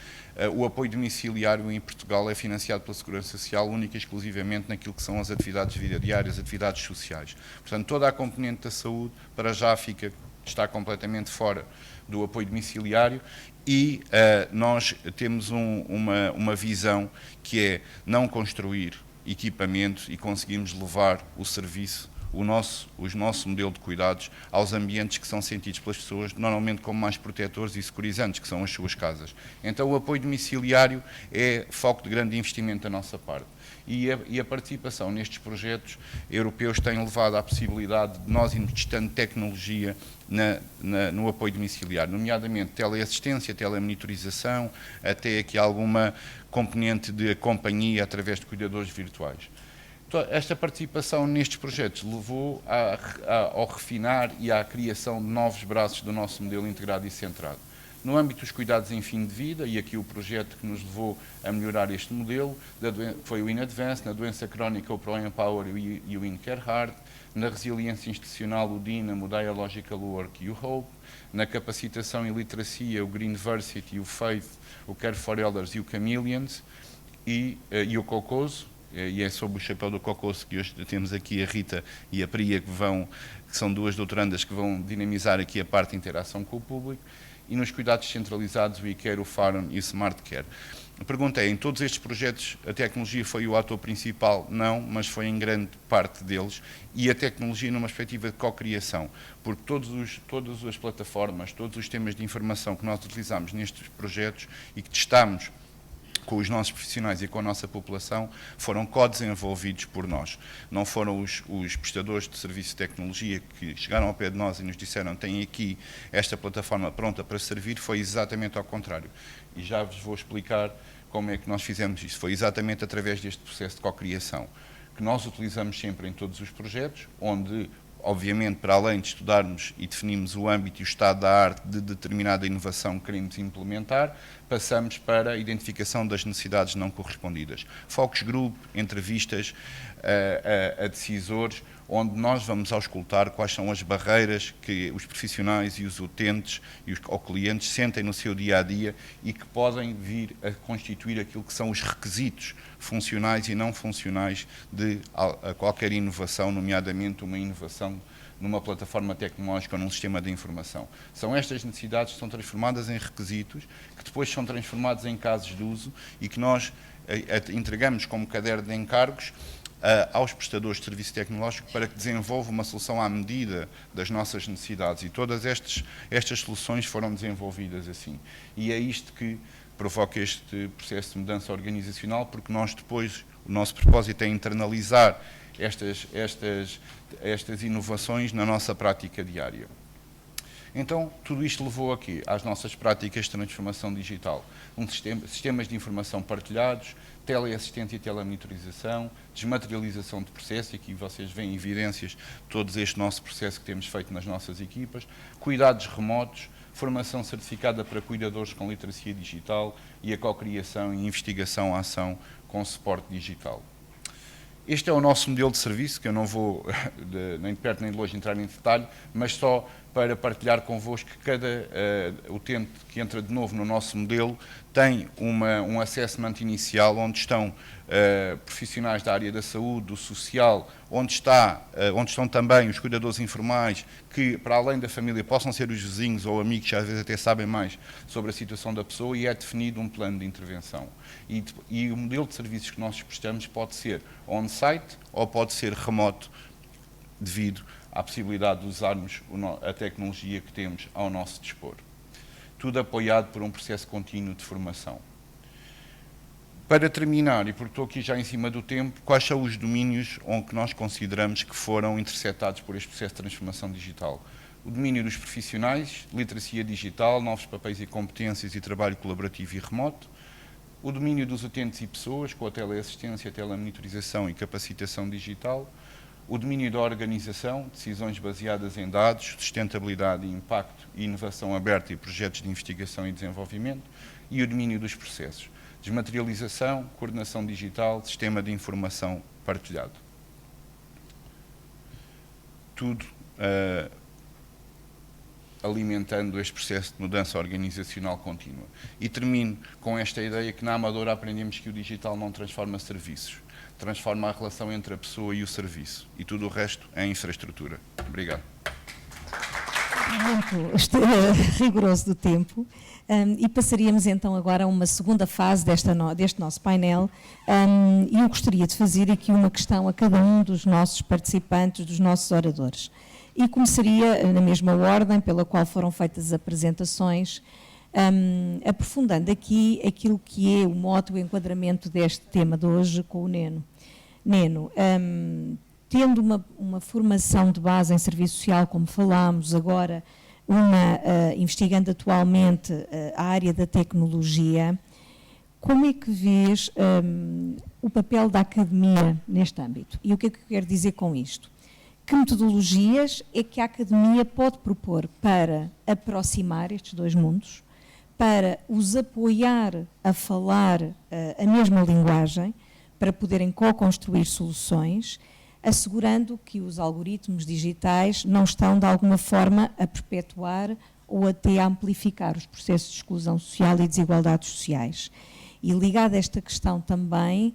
o apoio domiciliário em Portugal é financiado pela Segurança Social única e exclusivamente naquilo que são as atividades de vida diária, as atividades sociais. Portanto, toda a componente da saúde, para já está completamente fora do apoio domiciliário, e nós temos uma visão que é não construir equipamentos e conseguimos levar o serviço, o nosso modelo de cuidados aos ambientes que são sentidos pelas pessoas, normalmente como mais protetores e securizantes, que são as suas casas. Então o apoio domiciliário é foco de grande investimento da nossa parte. E a participação nestes projetos europeus tem levado à possibilidade de nós irmos testando tecnologia no apoio domiciliário, nomeadamente teleassistência, telemonitorização, até aqui alguma componente de companhia através de cuidadores virtuais. Esta participação nestes projetos levou ao refinar e à criação de novos braços do nosso modelo integrado e centrado. No âmbito dos cuidados em fim de vida, e aqui o projeto que nos levou a melhorar este modelo, foi o InAdvance, na doença crónica o ProEmpower e o InCareHeart, na resiliência institucional o Dynamo, o Dialogical Work e o Hope, na capacitação e literacia o Greenversity, o Faith, o Care for Elders e o Chameleons, e o COCOSO, e é sob o chapéu do COCOSO que hoje temos aqui a Rita e a Priya, que são 2 doutorandas que vão dinamizar aqui a parte de interação com o público, e nos cuidados centralizados o eCare, o Faron e o Smart Care. A pergunta é, em todos estes projetos a tecnologia foi o ator principal? Não, mas foi em grande parte deles, e a tecnologia numa perspectiva de co-criação, porque todas as plataformas, todos os temas de informação que nós utilizamos nestes projetos e que testamos com os nossos profissionais e com a nossa população, foram co-desenvolvidos por nós. Não foram os prestadores de serviço de tecnologia que chegaram ao pé de nós e nos disseram tem aqui esta plataforma pronta para servir, foi exatamente ao contrário. E já vos vou explicar como é que nós fizemos isso. Foi exatamente através deste processo de co-criação, que nós utilizamos sempre em todos os projetos, onde, obviamente, para além de estudarmos e definirmos o âmbito e o estado da arte de determinada inovação que queremos implementar, passamos para a identificação das necessidades não correspondidas. Focus group, entrevistas a decisores, onde nós vamos auscultar quais são as barreiras que os profissionais e os utentes ou clientes sentem no seu dia-a-dia e que podem vir a constituir aquilo que são os requisitos funcionais e não funcionais de qualquer inovação, nomeadamente uma inovação numa plataforma tecnológica ou num sistema de informação. São estas necessidades que são transformadas em requisitos, que depois são transformados em casos de uso e que nós entregamos como caderno de encargos aos prestadores de serviço tecnológico para que desenvolvam uma solução à medida das nossas necessidades, e todas estas soluções foram desenvolvidas assim. E é isto que provoca este processo de mudança organizacional, porque nós depois, o nosso propósito é internalizar estas inovações na nossa prática diária. Então, tudo isto levou a quê? Às nossas práticas de transformação digital. Sistemas de informação partilhados, teleassistência e telemonitorização, desmaterialização de processo, e aqui vocês veem evidências de todo este nosso processo que temos feito nas nossas equipas, cuidados remotos, formação certificada para cuidadores com literacia digital e a cocriação e investigação à ação com suporte digital. Este é o nosso modelo de serviço, que eu não vou nem de perto nem de longe entrar em detalhe, mas só para partilhar convosco que cada utente que entra de novo no nosso modelo tem um assessment inicial onde estão profissionais da área da saúde, do social, onde estão também os cuidadores informais que, para além da família, possam ser os vizinhos ou amigos que às vezes até sabem mais sobre a situação da pessoa, e é definido um plano de intervenção. E o modelo de serviços que nós prestamos pode ser on-site ou pode ser remoto, devido à possibilidade de usarmos a tecnologia que temos ao nosso dispor. Tudo apoiado por um processo contínuo de formação. Para terminar, e porque estou aqui já em cima do tempo, quais são os domínios onde nós consideramos que foram interceptados por este processo de transformação digital? O domínio dos profissionais, literacia digital, novos papéis e competências e trabalho colaborativo e remoto. O domínio dos utentes e pessoas, com a teleassistência, telemonitorização e capacitação digital. O domínio da organização, decisões baseadas em dados, sustentabilidade e impacto, e inovação aberta e projetos de investigação e desenvolvimento. E o domínio dos processos, desmaterialização, coordenação digital, sistema de informação partilhado. Tudo alimentando este processo de mudança organizacional contínua. E termino com esta ideia que na Amadora aprendemos que o digital não transforma serviços, transforma a relação entre a pessoa e o serviço. E tudo o resto é infraestrutura. Obrigado. Muito rigoroso do tempo. E passaríamos então agora a uma segunda fase deste nosso painel. E eu gostaria de fazer aqui uma questão a cada um dos nossos participantes, dos nossos oradores. E começaria na mesma ordem pela qual foram feitas as apresentações, aprofundando aqui aquilo que é o mote, o enquadramento deste tema de hoje com o Neno. Neno, tendo uma formação de base em serviço social, como falámos agora, investigando atualmente a área da tecnologia, como é que vês o papel da academia neste âmbito? E o que é que eu quero dizer com isto? Que metodologias é que a academia pode propor para aproximar estes dois mundos, para os apoiar a falar a mesma linguagem, para poderem co-construir soluções, assegurando que os algoritmos digitais não estão, de alguma forma, a perpetuar ou até a amplificar os processos de exclusão social e desigualdades sociais. E ligado a esta questão também,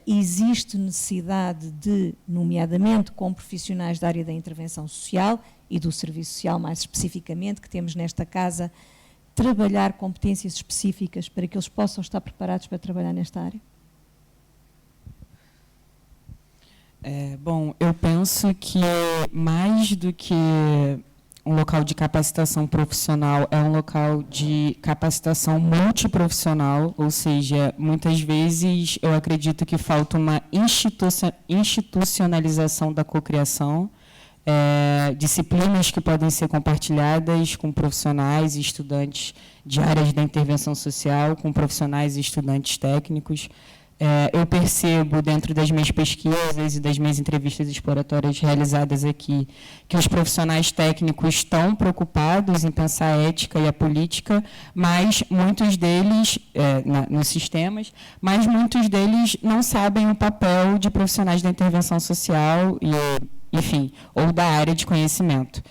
existe necessidade de, nomeadamente com profissionais da área da intervenção social e do serviço social mais especificamente, que temos nesta casa, trabalhar competências específicas para que eles possam estar preparados para trabalhar nesta área? Bom, eu penso que mais do que um local de capacitação profissional, é um local de capacitação multiprofissional, ou seja, muitas vezes eu acredito que falta uma institucionalização da cocriação, disciplinas que podem ser compartilhadas com profissionais e estudantes de áreas da intervenção social, com profissionais e estudantes técnicos. Eu percebo, dentro das minhas pesquisas e das minhas entrevistas exploratórias realizadas aqui, que os profissionais técnicos estão preocupados em pensar a ética e a política, mas muitos deles, nos sistemas, mas muitos deles não sabem o papel de profissionais da intervenção social, enfim, ou da área de conhecimento.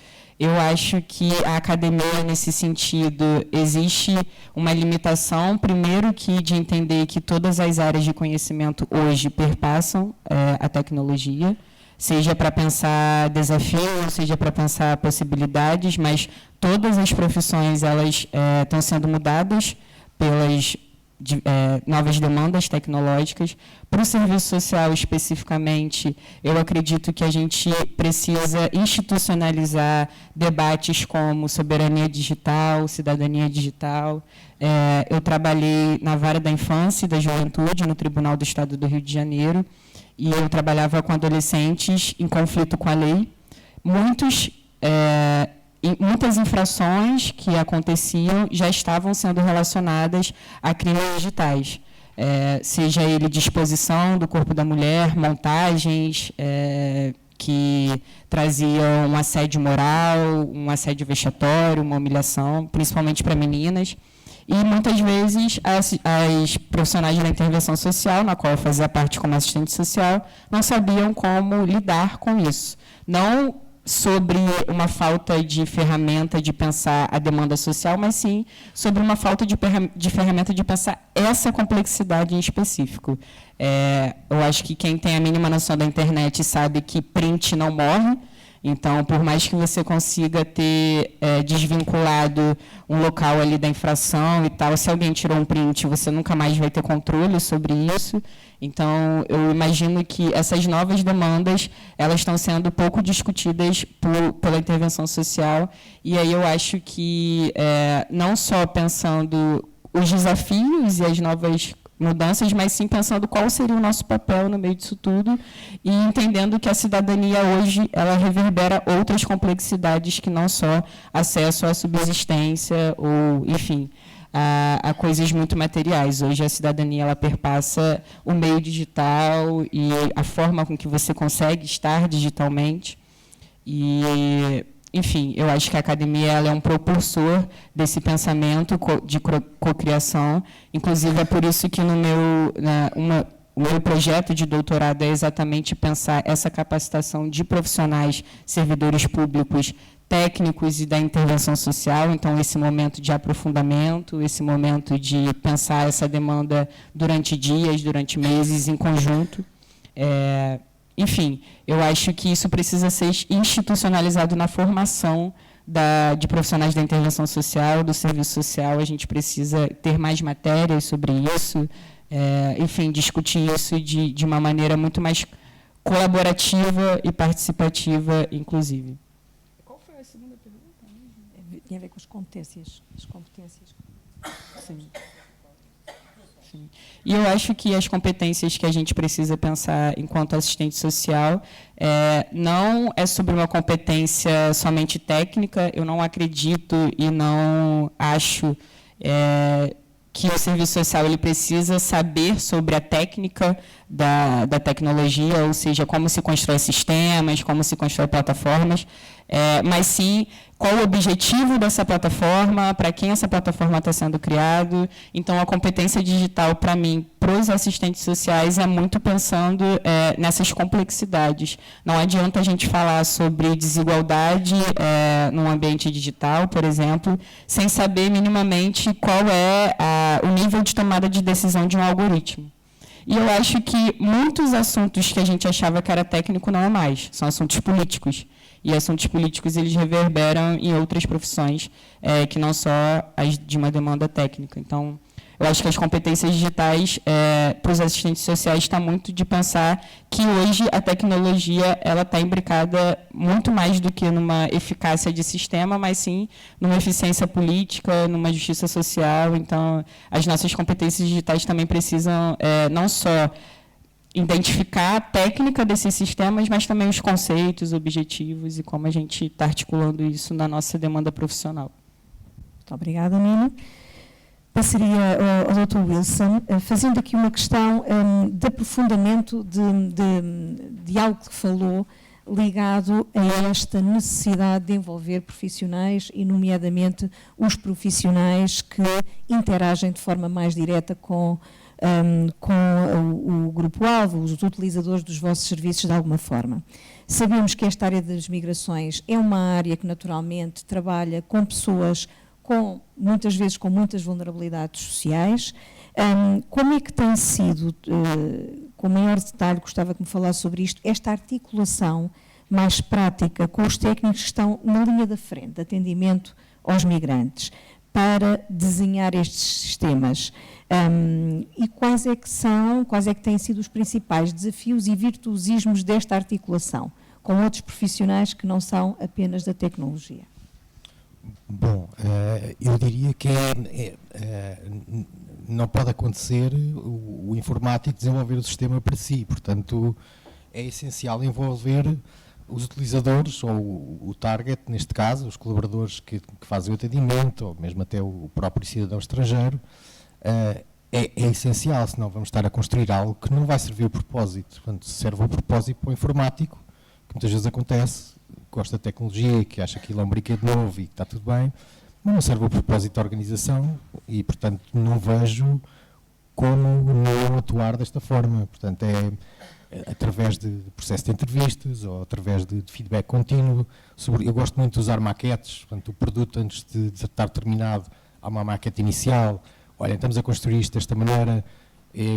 Eu acho que a academia, nesse sentido, existe uma limitação, primeiro que de entender que todas as áreas de conhecimento hoje perpassam a tecnologia, seja para pensar desafios, seja para pensar possibilidades, mas todas as profissões elas estão sendo mudadas pelas novas demandas tecnológicas. Para o serviço social, especificamente, eu acredito que a gente precisa institucionalizar debates como soberania digital, cidadania digital. Eu trabalhei na vara da infância e da juventude, no Tribunal do Estado do Rio de Janeiro, e eu trabalhava com adolescentes em conflito com a lei. Muitas infrações que aconteciam já estavam sendo relacionadas a crimes digitais, seja ele de exposição do corpo da mulher, montagens, que traziam um assédio moral, um assédio vexatório, uma humilhação, principalmente para meninas. E, muitas vezes, as profissionais da intervenção social, na qual eu fazia parte como assistente social, não sabiam como lidar com isso. Não sobre uma falta de ferramenta de pensar a demanda social, mas sim sobre uma falta de ferramenta de pensar essa complexidade em específico. Eu acho que quem tem a mínima noção da internet sabe que print não morre. Então, por mais que você consiga ter desvinculado um local ali da infração e tal, se alguém tirou um print, você nunca mais vai ter controle sobre isso. Então, eu imagino que essas novas demandas, elas estão sendo pouco discutidas pela intervenção social. E aí eu acho que, não só pensando os desafios e as novas mudanças, mas sim pensando qual seria o nosso papel no meio disso tudo e entendendo que a cidadania hoje ela reverbera outras complexidades que não só acesso à subsistência ou, enfim, a coisas muito materiais. Hoje a cidadania ela perpassa o meio digital e a forma com que você consegue estar digitalmente. E, enfim, eu acho que a academia ela é um propulsor desse pensamento de cocriação. Inclusive, é por isso que o meu projeto de doutorado é exatamente pensar essa capacitação de profissionais, servidores públicos, técnicos e da intervenção social. Então, esse momento de aprofundamento, esse momento de pensar essa demanda durante dias, durante meses, em conjunto. Enfim, eu acho que isso precisa ser institucionalizado na formação de profissionais da intervenção social, do serviço social. A gente precisa ter mais matérias sobre isso, enfim, discutir isso de uma maneira muito mais colaborativa e participativa, inclusive. Qual foi a segunda pergunta? Tinha a ver com as competências. Sim. Sim. E eu acho que as competências que a gente precisa pensar enquanto assistente social não é sobre uma competência somente técnica. Eu não acredito e não acho que o serviço social ele precisa saber sobre a técnica da tecnologia, ou seja, como se constrói sistemas, como se constrói plataformas, mas sim qual o objetivo dessa plataforma, para quem essa plataforma está sendo criada. Então, a competência digital, para mim, para os assistentes sociais, é muito pensando nessas complexidades. Não adianta a gente falar sobre desigualdade num ambiente digital, por exemplo, sem saber minimamente qual é o nível de tomada de decisão de um algoritmo. E eu acho que muitos assuntos que a gente achava que era técnico não é mais, são assuntos políticos. E assuntos políticos eles reverberam em outras profissões que não só as de uma demanda técnica. Então, eu acho que as competências digitais para os assistentes sociais está muito de pensar que hoje a tecnologia ela está imbricada muito mais do que numa eficácia de sistema, mas sim numa eficiência política, numa justiça social. Então, as nossas competências digitais também precisam não só identificar a técnica desses sistemas, mas também os conceitos, objetivos e como a gente está articulando isso na nossa demanda profissional. Muito obrigada, Nina. Passaria ao Dr. Wilson, fazendo aqui uma questão de aprofundamento de algo que falou ligado a esta necessidade de envolver profissionais e, nomeadamente, os profissionais que interagem de forma mais direta com o grupo-alvo, os utilizadores dos vossos serviços de alguma forma. Sabemos que esta área das migrações é uma área que naturalmente trabalha com pessoas muitas vezes com muitas vulnerabilidades sociais. Como é que tem sido, com maior detalhe, gostava que me falasse sobre isto, esta articulação mais prática com os técnicos que estão na linha da frente, de atendimento aos migrantes, para desenhar estes sistemas? E quais é que têm sido os principais desafios e virtuosismos desta articulação com outros profissionais que não são apenas da tecnologia? Bom, eu diria que não pode acontecer o informático desenvolver o sistema para si, portanto é essencial envolver os utilizadores, ou o target, neste caso, os colaboradores que fazem o atendimento, ou mesmo até o próprio cidadão estrangeiro. É essencial, senão vamos estar a construir algo que não vai servir o propósito. Portanto, serve o propósito para o informático, que muitas vezes acontece, gosta de tecnologia, que acha que aquilo é um brinquedo novo e que está tudo bem, mas não serve ao propósito da organização e, portanto, não vejo como não atuar desta forma. Portanto, é através de processo de entrevistas ou através de feedback contínuo. Eu gosto muito de usar maquetes, portanto, o produto antes de estar terminado, há uma maquete inicial. Olha, estamos a construir isto desta maneira,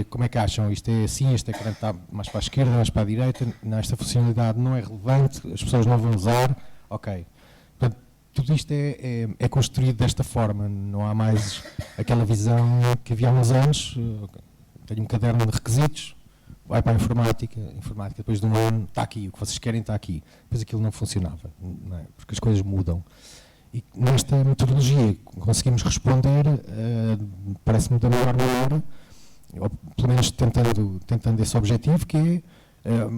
como é que acham? Isto é assim, este ecrã está mais para a esquerda, mais para a direita, não, esta funcionalidade não é relevante, as pessoas não vão usar, ok. Portanto, tudo isto é construído desta forma, não há mais aquela visão que havia há uns anos. Tenho um caderno de requisitos, vai para a informática depois de um ano está aqui, o que vocês querem está aqui. Depois aquilo não funcionava, não é? Porque as coisas mudam. E nesta metodologia conseguimos responder, parece-me da melhor maneira, ou pelo menos tentando esse objetivo, que é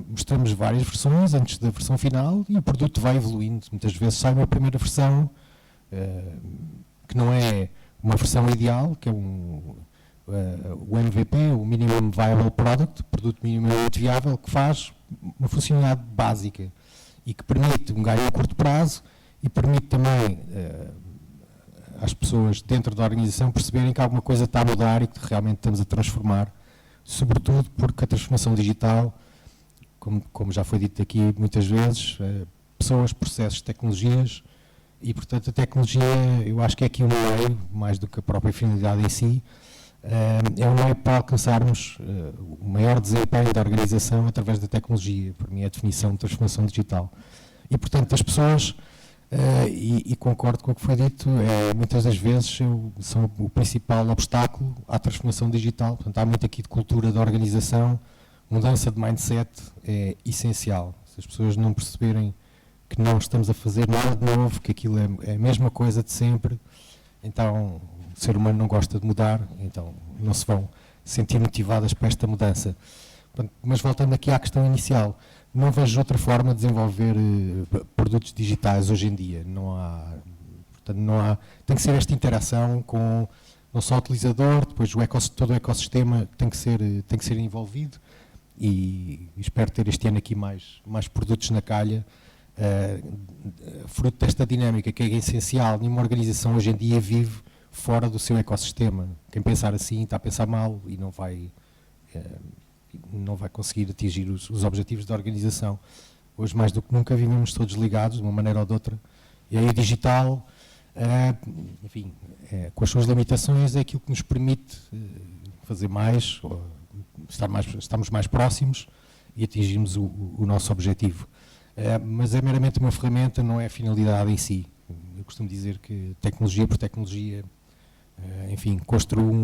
mostramos várias versões antes da versão final e o produto vai evoluindo. Muitas vezes sai uma primeira versão que não é uma versão ideal, que é o MVP, o Minimum Viable Product, produto minimamente viável, que faz uma funcionalidade básica e que permite um ganho a curto prazo e permite também às pessoas dentro da organização perceberem que alguma coisa está a mudar e que realmente estamos a transformar, sobretudo porque a transformação digital, como já foi dito aqui muitas vezes, pessoas, processos, tecnologias, e portanto a tecnologia, eu acho que é aqui um meio, mais do que a própria finalidade em si, é um meio para alcançarmos o maior desempenho da organização através da tecnologia. Para mim é a definição de transformação digital. E portanto as pessoas, e concordo com o que foi dito, muitas das vezes são o principal obstáculo à transformação digital. Portanto, há muito aqui de cultura da organização, mudança de mindset é essencial. Se as pessoas não perceberem que não estamos a fazer nada de novo, que aquilo é a mesma coisa de sempre, então o ser humano não gosta de mudar, então não se vão sentir motivadas para esta mudança. Mas voltando aqui à questão inicial, não vejo outra forma de desenvolver produtos digitais hoje em dia. Portanto, tem que ser esta interação com não só o utilizador, depois todo o ecossistema tem que ser envolvido e espero ter este ano aqui mais produtos na calha, fruto desta dinâmica que é essencial. Nenhuma organização hoje em dia vive fora do seu ecossistema. Quem pensar assim está a pensar mal e não vai conseguir atingir os objetivos da organização. Hoje, mais do que nunca, vivemos todos ligados, de uma maneira ou de outra. E aí o digital, enfim, com as suas limitações, é aquilo que nos permite fazer mais, estarmos mais próximos e atingirmos o nosso objetivo. Mas é meramente uma ferramenta, não é a finalidade em si. Eu costumo dizer que tecnologia por tecnologia, enfim, construo um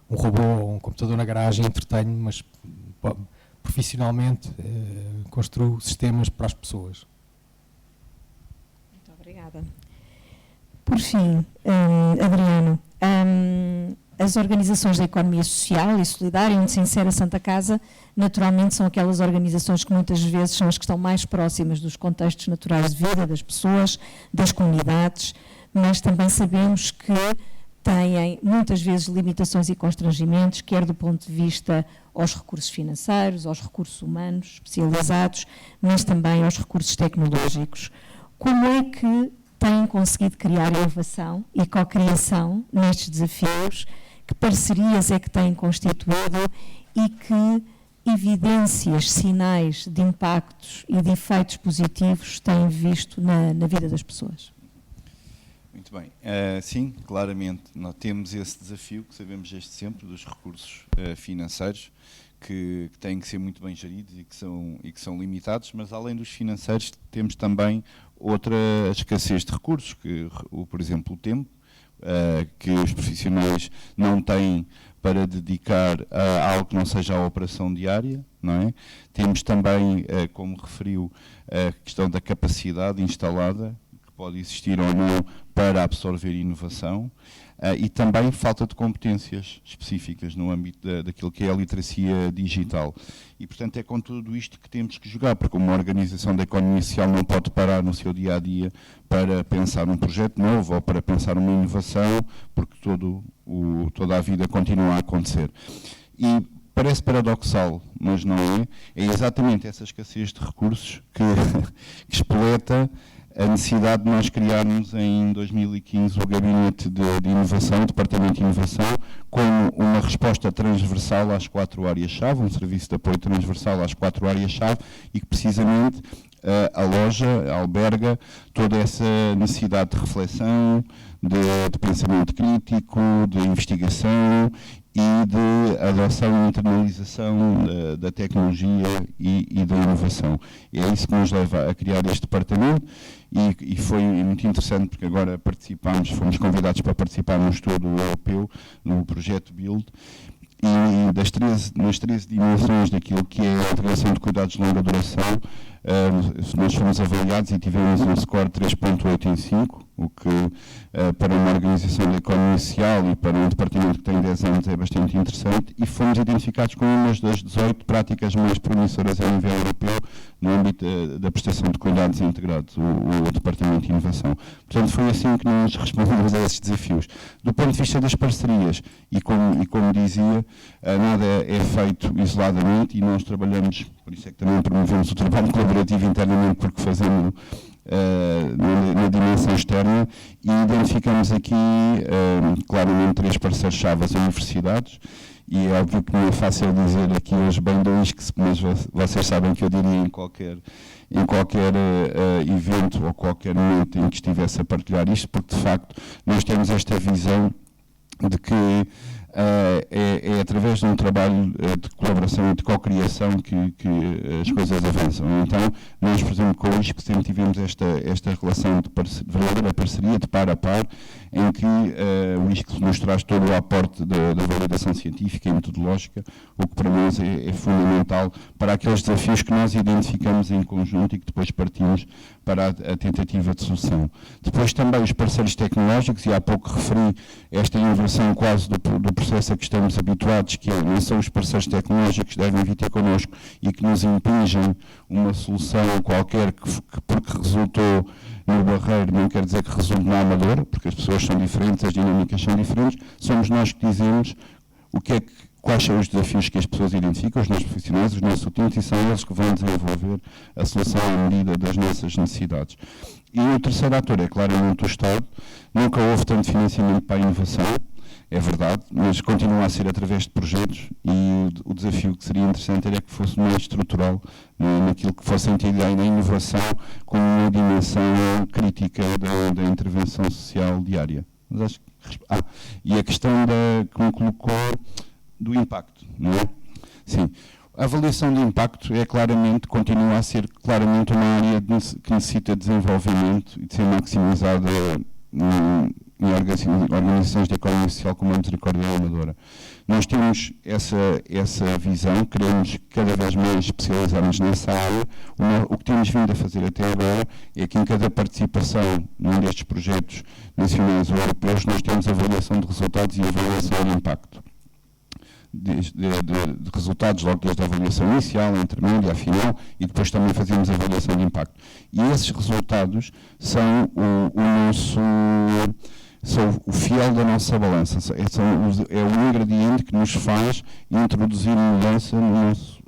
robô ou um computador na garagem, entretenho, mas profissionalmente construo sistemas para as pessoas. Muito obrigada. Por fim, Adriano, as organizações da economia social e solidária, onde se insere a Santa Casa, naturalmente são aquelas organizações que muitas vezes são as que estão mais próximas dos contextos naturais de vida, das pessoas, das comunidades, mas também sabemos que têm muitas vezes limitações e constrangimentos, quer do ponto de vista aos recursos financeiros, aos recursos humanos especializados, mas também aos recursos tecnológicos. Como é que têm conseguido criar inovação e cocriação nestes desafios? Que parcerias é que têm constituído e que evidências, sinais de impactos e de efeitos positivos têm visto na vida das pessoas? Muito bem. Sim, claramente, nós temos esse desafio, que sabemos desde sempre, dos recursos financeiros, que têm que ser muito bem geridos e que são limitados, mas além dos financeiros temos também outra escassez de recursos, por exemplo, o tempo, que os profissionais não têm para dedicar a algo que não seja a operação diária, não é? Temos também, como referiu, a questão da capacidade instalada, pode existir ou não para absorver inovação, e também falta de competências específicas no âmbito daquilo que é a literacia digital. E, portanto, é com tudo isto que temos que jogar, porque uma organização da economia social não pode parar no seu dia-a-dia para pensar um projeto novo ou para pensar uma inovação, porque toda a vida continua a acontecer. E parece paradoxal, mas não é. É exatamente essa escassez de recursos que espoleta a necessidade de nós criarmos em 2015 o Gabinete de Inovação, o Departamento de Inovação, como uma resposta transversal às 4 áreas-chave, um serviço de apoio transversal às 4 áreas-chave e que precisamente aloja, alberga toda essa necessidade de reflexão, de pensamento crítico, de investigação e de adoção e internalização da tecnologia e da inovação. É isso que nos leva a criar este departamento e foi muito interessante porque agora fomos convidados para participar num estudo europeu, no projeto BUILD, e nas 13 dimensões daquilo que é a integração de cuidados de longa duração, nós fomos avaliados e tivemos um score 3.8 em 5, o que para uma organização da economia social e para um departamento que tem 10 anos é bastante interessante, e fomos identificados como uma das 18 práticas mais promissoras a nível europeu no âmbito da prestação de cuidados integrados, o Departamento de Inovação. Portanto, foi assim que nós respondemos a esses desafios. Do ponto de vista das parcerias, e como dizia, nada é feito isoladamente e nós trabalhamos, por isso é que também promovemos o trabalho colaborativo internamente, porque fazemos na dimensão externa, e identificamos aqui claramente 3 parceiros-chave: as universidades, e é óbvio que não é fácil dizer aqui hoje bem dois, mas vocês sabem que eu diria em qualquer evento ou qualquer momento em que estivesse a partilhar isto, porque de facto nós temos esta visão de que é através de um trabalho de colaboração e de co-criação que as coisas avançam. Então, nós, por exemplo, com o ISCO sempre tivemos esta relação de verdadeira parceria, de par a par, em que o ISCO nos traz todo o aporte da validação científica e metodológica, o que para nós é fundamental para aqueles desafios que nós identificamos em conjunto e que depois partimos para a tentativa de solução. Depois também os parceiros tecnológicos, e há pouco referi esta inversão quase do processo a que estamos habituados, que não são os parceiros tecnológicos que devem vir ter connosco e que nos impingem uma solução qualquer porque resultou no Barreiro, não quer dizer que resulte na Amadora, porque as pessoas são diferentes, as dinâmicas são diferentes, somos nós que dizemos quais são os desafios que as pessoas identificam, os nossos profissionais, os nossos utentes, e são eles que vão desenvolver a solução à medida das nossas necessidades. E o terceiro ator é claramente o Estado. Nunca houve tanto financiamento para a inovação, é verdade, mas continua a ser através de projetos, e o desafio que seria interessante era que fosse mais estrutural, naquilo que fosse sentido na inovação como uma dimensão crítica da intervenção social diária. Mas acho que, e a questão que me colocou do impacto, não é? Sim. A avaliação de impacto continua a ser claramente uma área que necessita de desenvolvimento e de ser maximizada em organizações de economia social como a Misericórdia da Amadora. Nós temos essa visão, queremos cada vez mais especializar-nos nessa área. O que temos vindo a fazer até agora é que em cada participação num destes projetos nacionais ou europeus nós temos avaliação de resultados e avaliação de impacto. De resultados logo desde a avaliação inicial, a intermédia, a final, e depois também fazemos a avaliação de impacto. E esses resultados são o fiel da nossa balança, é o ingrediente que nos faz introduzir mudança no nosso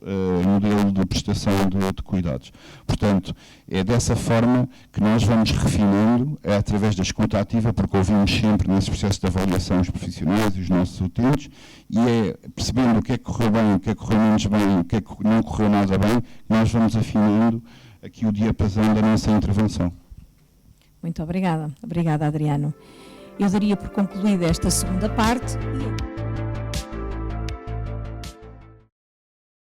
modelo de prestação de cuidados. Portanto, é dessa forma que nós vamos refinando, através da escuta ativa, porque ouvimos sempre nesse processo de avaliação os profissionais e os nossos utentes, e é percebendo o que é que correu bem, o que é que correu menos bem, o que é que não correu nada bem, que nós vamos afinando aqui o diapasão da nossa intervenção. Muito obrigada. Obrigada, Adriano. Eu daria por concluída esta segunda parte.